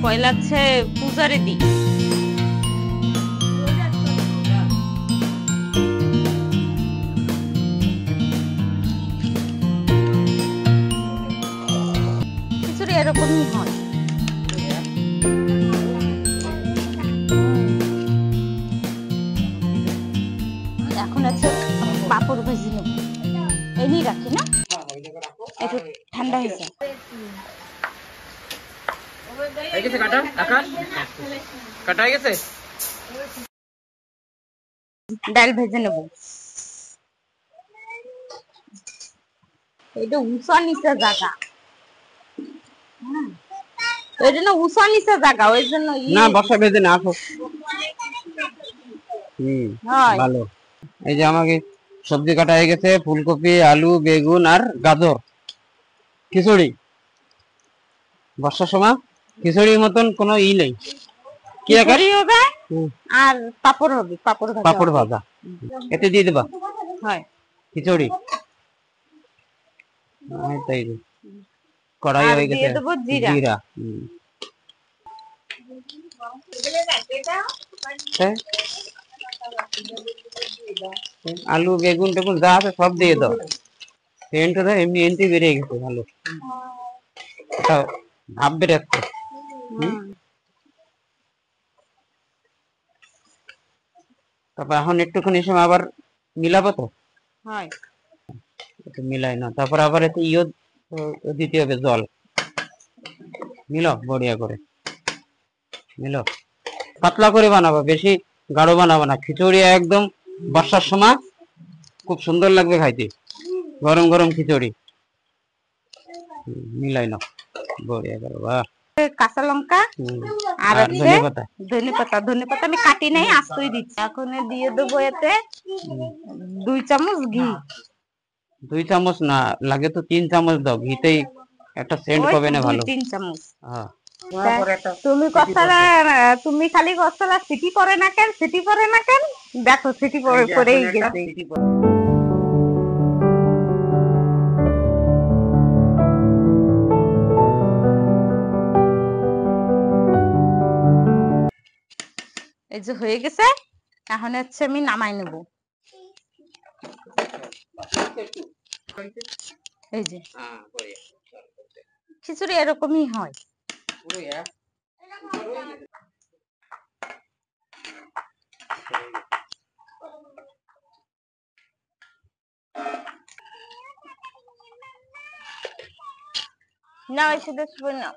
পয়লা হচ্ছে পূজারে দিই। খিচুড়ি এরকমই হয়। এখন আছে পাপড় ভেজে নেব, এমনি রাখি না, একটু ঠান্ডা হয়েছে। ডাল ভেজে নেব। এটা উঁচা নিচে জায়গা, ওই জন্য উঁচা নিচে জায়গা, ওই জন্য না বর্ষা ভেজে না আসো। ভালো। এই যে আমাকে সবজি কাটা হয়ে গেছে, ফুলকপি, আলু, বেগুন আর গাজর। খিচুড়ি বর্ষার সময় খিচুড়ির মতন কোনো নেই। কি খিচুড়ি হবে আর পাপড় হবে, পাপড় ভাজা এতে দিয়ে দেবা। হয় খিচুড়ি তাই কড়াই হয়ে গেছে, দিয়ে দেবো জিরা। জিরা। আলু বেগুন টেগুন যা আছে সব দিয়ে দাও। সেন্টটা এমনি এমনি বেরিয়ে গেছে, ভালো ভাব বেরোচ্ছে। তারপর এখন একটুখানি সময় আবার মিলাবো তো, একটু মিলাই না, তারপর আবার একটু দিতে হবে, জল মিলো বড়িয়া করে মিলো। পাতলা করে বানাবো, বেশি গাঢ় বানাবো না। খিচুড়ি একদম বর্ষার সময় খুব সুন্দর লাগবে খাইতে, গরম গরম খিচুড়ি। মিলাই নাও বড়িয়া করে। বাহ। কাঁচা লঙ্কা আর ধনেপাতা। ধনেপাতা আমি কাটি নাই, আস্তই দিচ্ছি। এখন দিয়ে দেবো এতে 2 চামচ ঘি। 2 চামচ না লাগে তো 3 চামচ দাও, ঘিতেই একটা সেন্ট পাবে না ভালো। 3 চামচ। হ্যাঁ তুমি কতলা, তুমি খালি কতলা সিটি পরে না কেন, সিটি পরে না কেন, দেখো সিটি পরেই গেছে। এই যে হয়ে গেছে, এখন হচ্ছে আমি নামাই নেব। এই যে খিচুড়ি এরকমই হয়। না এসে দেখবে না।